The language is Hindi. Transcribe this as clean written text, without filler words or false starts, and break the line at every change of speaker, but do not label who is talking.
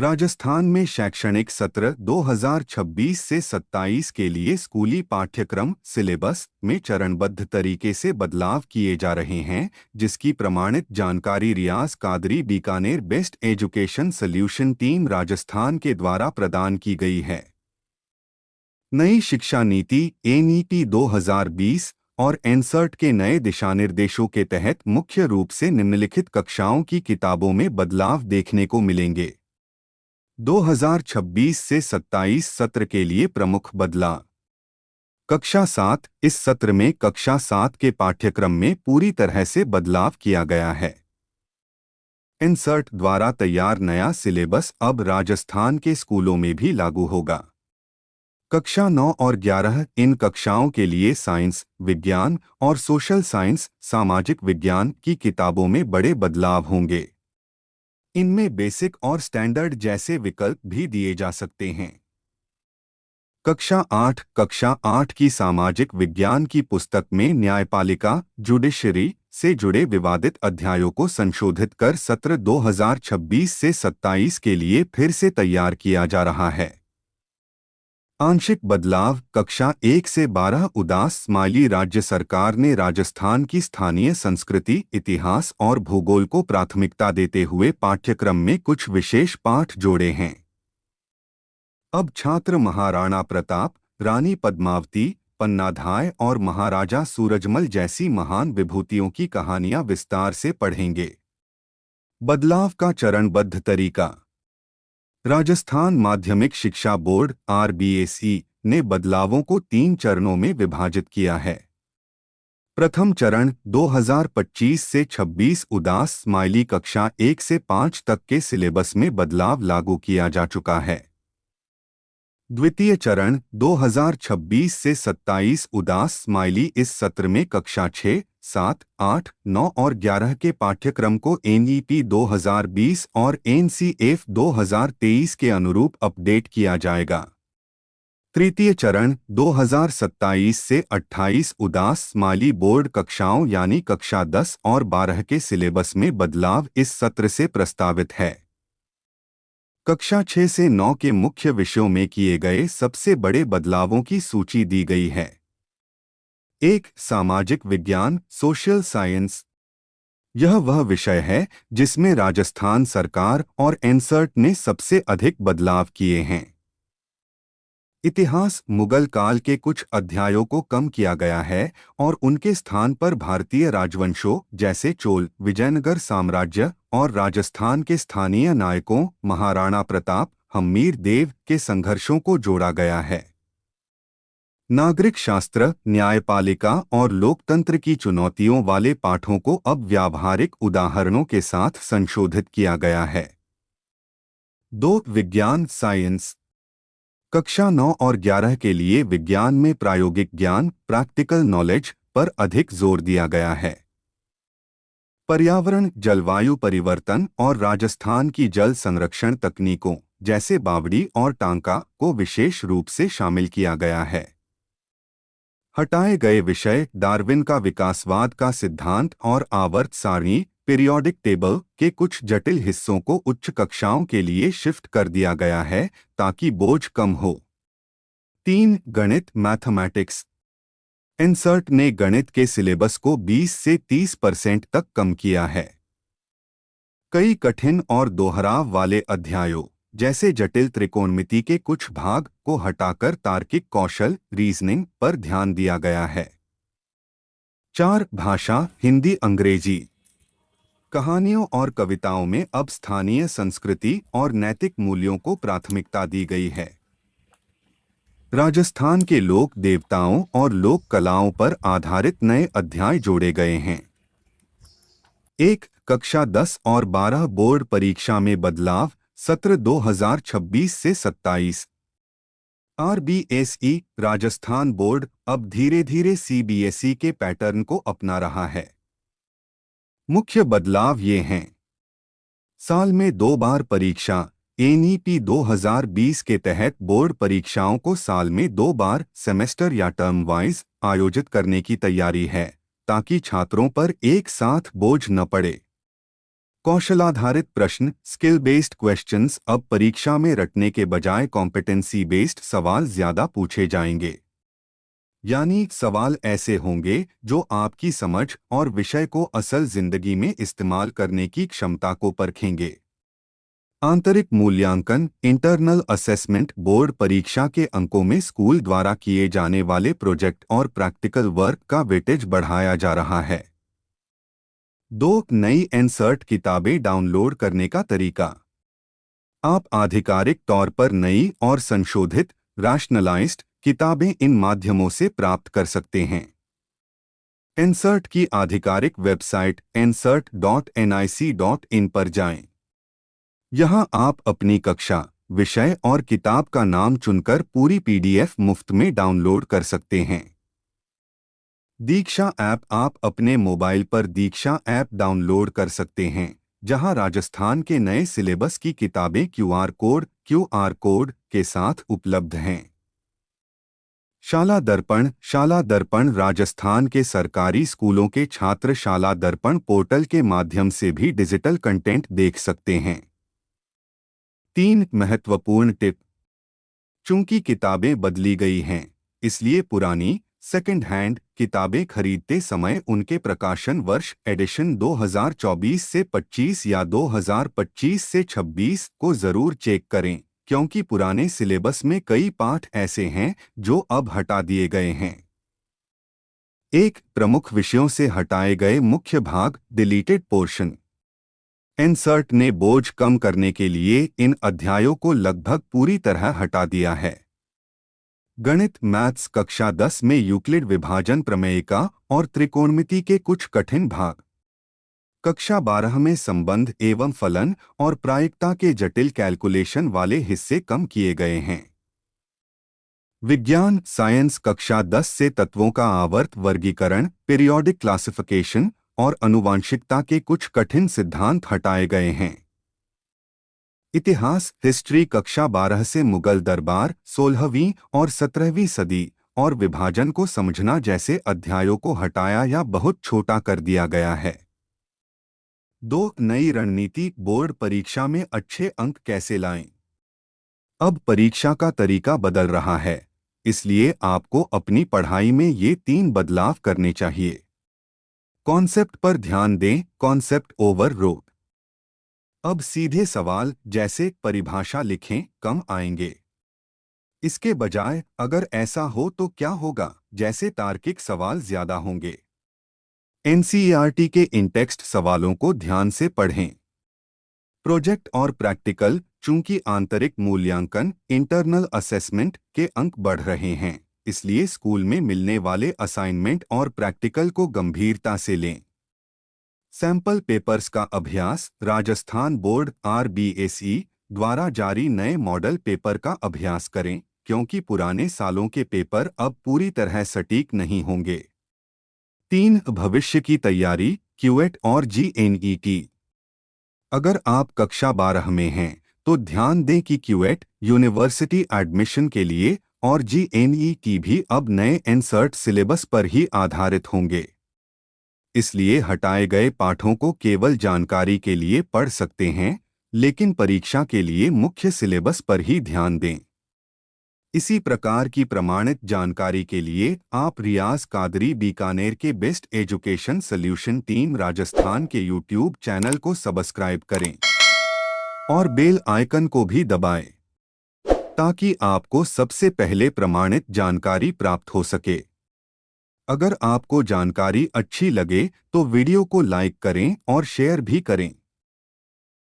राजस्थान में शैक्षणिक सत्र 2026 से 27 के लिए स्कूली पाठ्यक्रम सिलेबस में चरणबद्ध तरीके से बदलाव किए जा रहे हैं, जिसकी प्रमाणित जानकारी Riyaz Qadri Bikaner best education solution team Rajasthan के द्वारा प्रदान की गई है। नई शिक्षा नीति एनईपी 2020 और एनसर्ट के नए दिशानिर्देशों के तहत मुख्य रूप से निम्नलिखित कक्षाओं की किताबों में बदलाव देखने को मिलेंगे। 2026 से 27 सत्र के लिए प्रमुख बदलाव। कक्षा 7 इस सत्र में कक्षा 7 के पाठ्यक्रम में पूरी तरह से बदलाव किया गया है। इनसर्ट द्वारा तैयार नया सिलेबस अब राजस्थान के स्कूलों में भी लागू होगा। कक्षा 9 और 11 इन कक्षाओं के लिए साइंस, विज्ञान और सोशल साइंस, सामाजिक विज्ञान की किताबों में बड़े बदलाव होंगे। इनमें बेसिक और स्टैंडर्ड जैसे विकल्प भी दिए जा सकते हैं। कक्षा 8 की सामाजिक विज्ञान की पुस्तक में न्यायपालिका जुडिशरी से जुड़े विवादित अध्यायों को संशोधित कर सत्र 2026 से 27 के लिए फिर से तैयार किया जा रहा है। आंशिक बदलाव। कक्षा 1 से 12 उदास स्माइली। राज्य सरकार ने राजस्थान की स्थानीय संस्कृति, इतिहास और भूगोल को प्राथमिकता देते हुए पाठ्यक्रम में कुछ विशेष पाठ जोड़े हैं। अब छात्र महाराणा प्रताप, रानी पद्मावती, पन्नाधाय और महाराजा सूरजमल जैसी महान विभूतियों की कहानियां विस्तार से पढ़ेंगे। बदलाव का चरणबद्ध तरीका। राजस्थान माध्यमिक शिक्षा बोर्ड आरबीएसई ने बदलावों को 3 चरणों में विभाजित किया है। प्रथम चरण 2025 से 26 उदास स्माइली कक्षा 1 से 5 तक के सिलेबस में बदलाव लागू किया जा चुका है। द्वितीय चरण 2026 से 27 उदास स्माइली इस सत्र में कक्षा 6, 7, 8, 9 और 11 के पाठ्यक्रम को एनईपी 2020 और एनसीएफ 2023 के अनुरूप अपडेट किया जाएगा। तृतीय चरण 2027 से 28 उदास स्माइली बोर्ड कक्षाओं यानी कक्षा 10 और 12 के सिलेबस में बदलाव इस सत्र से प्रस्तावित है। कक्षा 6 से 9 के मुख्य विषयों में किए गए सबसे बड़े बदलावों की सूची दी गई है। 1. सामाजिक विज्ञान सोशल साइंस। यह वह विषय है जिसमें राजस्थान सरकार और एनसर्ट ने सबसे अधिक बदलाव किए हैं। इतिहास। मुगल काल के कुछ अध्यायों को कम किया गया है और उनके स्थान पर भारतीय राजवंशों जैसे चोल, विजयनगर साम्राज्य और राजस्थान के स्थानीय नायकों महाराणा प्रताप, हम्मीर देव के संघर्षों को जोड़ा गया है। नागरिक शास्त्र, न्यायपालिका और लोकतंत्र की चुनौतियों वाले पाठों को अब व्यावहारिक उदाहरणों के साथ संशोधित किया गया है। 2. विज्ञान साइंस। कक्षा 9 और 11 के लिए विज्ञान में प्रायोगिक ज्ञान प्रैक्टिकल नॉलेज पर अधिक जोर दिया गया है। पर्यावरण, जलवायु परिवर्तन और राजस्थान की जल संरक्षण तकनीकों जैसे बावड़ी और टांका को विशेष रूप से शामिल किया गया है। हटाए गए विषय डार्विन का विकासवाद का सिद्धांत और आवर्त सारणी पीरियोडिक टेबल के कुछ जटिल हिस्सों को उच्च कक्षाओं के लिए शिफ्ट कर दिया गया है ताकि बोझ कम हो। 3. गणित मैथमेटिक्स। इनसर्ट ने गणित के सिलेबस को 20 से 30% तक कम किया है। कई कठिन और दोहराव वाले अध्यायों जैसे जटिल त्रिकोणमिति के कुछ भाग को हटाकर तार्किक कौशल रीजनिंग पर ध्यान दिया गया है। 4. भाषा हिंदी अंग्रेजी। कहानियों और कविताओं में अब स्थानीय संस्कृति और नैतिक मूल्यों को प्राथमिकता दी गई है। राजस्थान के लोक देवताओं और लोक कलाओं पर आधारित नए अध्याय जोड़े गए हैं। 1. कक्षा 10 और 12 बोर्ड परीक्षा में बदलाव सत्र 2026 से 27। आरबीएसई राजस्थान बोर्ड अब धीरे धीरे सीबीएसई के पैटर्न को अपना रहा है। मुख्य बदलाव ये हैं। साल में 2 बार परीक्षा एनईपी 2020 के तहत बोर्ड परीक्षाओं को साल में 2 बार सेमेस्टर या टर्म वाइज आयोजित करने की तैयारी है ताकि छात्रों पर एक साथ बोझ न पड़े। कौशलाधारित प्रश्न स्किल बेस्ड क्वेश्चंस अब परीक्षा में रटने के बजाय कॉम्पिटेंसी बेस्ड सवाल ज्यादा पूछे जाएंगे। यानी सवाल ऐसे होंगे जो आपकी समझ और विषय को असल जिंदगी में इस्तेमाल करने की क्षमता को परखेंगे। आंतरिक मूल्यांकन इंटरनल असेसमेंट बोर्ड परीक्षा के अंकों में स्कूल द्वारा किए जाने वाले प्रोजेक्ट और प्रैक्टिकल वर्क का वेटेज बढ़ाया जा रहा है। 2 नई एनसर्ट किताबें डाउनलोड करने का तरीका। आप आधिकारिक तौर पर नई और संशोधित रैशनलाइज्ड किताबें इन माध्यमों से प्राप्त कर सकते हैं। एनसर्ट की आधिकारिक वेबसाइट nsert.nic.in पर जाएं। यहां आप अपनी कक्षा, विषय और किताब का नाम चुनकर पूरी पीडीएफ मुफ्त में डाउनलोड कर सकते हैं। दीक्षा ऐप आप अपने मोबाइल पर दीक्षा ऐप डाउनलोड कर सकते हैं, जहां राजस्थान के नए सिलेबस की किताबें क्यूआर कोड के साथ उपलब्ध हैं। शाला दर्पण राजस्थान के सरकारी स्कूलों के छात्र शाला दर्पण पोर्टल के माध्यम से भी डिजिटल कंटेंट देख सकते हैं। 3 महत्वपूर्ण टिप। चूंकि किताबें बदली गई हैं, इसलिए पुरानी सेकंड हैंड किताबें खरीदते समय उनके प्रकाशन वर्ष एडिशन 2024 से 25 या 2025 से 26 को जरूर चेक करें, क्योंकि पुराने सिलेबस में कई पाठ ऐसे हैं जो अब हटा दिए गए हैं। 1 प्रमुख विषयों से हटाए गए मुख्य भाग डिलीटेड पोर्शन। एनसर्ट ने बोझ कम करने के लिए इन अध्यायों को लगभग पूरी तरह हटा दिया है। गणित मैथ्स कक्षा 10 में यूक्लिड विभाजन प्रमेयिका और त्रिकोणमिति के कुछ कठिन भाग। कक्षा 12 में संबंध एवं फलन और प्रायिकता के जटिल कैलकुलेशन वाले हिस्से कम किए गए हैं। विज्ञान साइंस कक्षा 10 से तत्वों का आवर्त वर्गीकरण, पीरियोडिक क्लासिफिकेशन और आनुवांशिकता के कुछ कठिन सिद्धांत हटाए गए हैं। इतिहास हिस्ट्री कक्षा 12 से मुगल दरबार, 16वीं और 17वीं सदी और विभाजन को समझना जैसे अध्यायों को हटाया या बहुत छोटा कर दिया गया है। 2 नई रणनीति बोर्ड परीक्षा में अच्छे अंक कैसे लाएं। अब परीक्षा का तरीका बदल रहा है, इसलिए आपको अपनी पढ़ाई में ये 3 बदलाव करने चाहिए। कॉन्सेप्ट पर ध्यान दें, कॉन्सेप्ट ओवर रोड। अब सीधे सवाल जैसे परिभाषा लिखें कम आएंगे। इसके बजाय अगर ऐसा हो तो क्या होगा जैसे तार्किक सवाल ज्यादा होंगे। एनसीईआरटी के इन टेक्स्ट सवालों को ध्यान से पढ़ें। प्रोजेक्ट और प्रैक्टिकल चूंकि आंतरिक मूल्यांकन इंटरनल असेसमेंट के अंक बढ़ रहे हैं, इसलिए स्कूल में मिलने वाले असाइनमेंट और प्रैक्टिकल को गंभीरता से लें। सैंपल पेपर्स का अभ्यास राजस्थान बोर्ड RBSE द्वारा जारी नए मॉडल पेपर का अभ्यास करें, क्योंकि पुराने सालों के पेपर अब पूरी तरह सटीक नहीं होंगे। 3 भविष्य की तैयारी क्यूएट और GNET। अगर आप कक्षा 12 में हैं तो ध्यान दें कि क्यूएट यूनिवर्सिटी एडमिशन के लिए और GNET भी अब नए एनसर्ट सिलेबस पर ही आधारित होंगे। इसलिए हटाए गए पाठों को केवल जानकारी के लिए पढ़ सकते हैं, लेकिन परीक्षा के लिए मुख्य सिलेबस पर ही ध्यान दें। इसी प्रकार की प्रमाणित जानकारी के लिए आप रियाज कादरी बीकानेर के best education solution team Rajasthan के YouTube चैनल को सब्सक्राइब करें और बेल आइकन को भी दबाएं, ताकि आपको सबसे पहले प्रमाणित जानकारी प्राप्त हो सके। अगर आपको जानकारी अच्छी लगे तो वीडियो को लाइक करें और शेयर भी करें।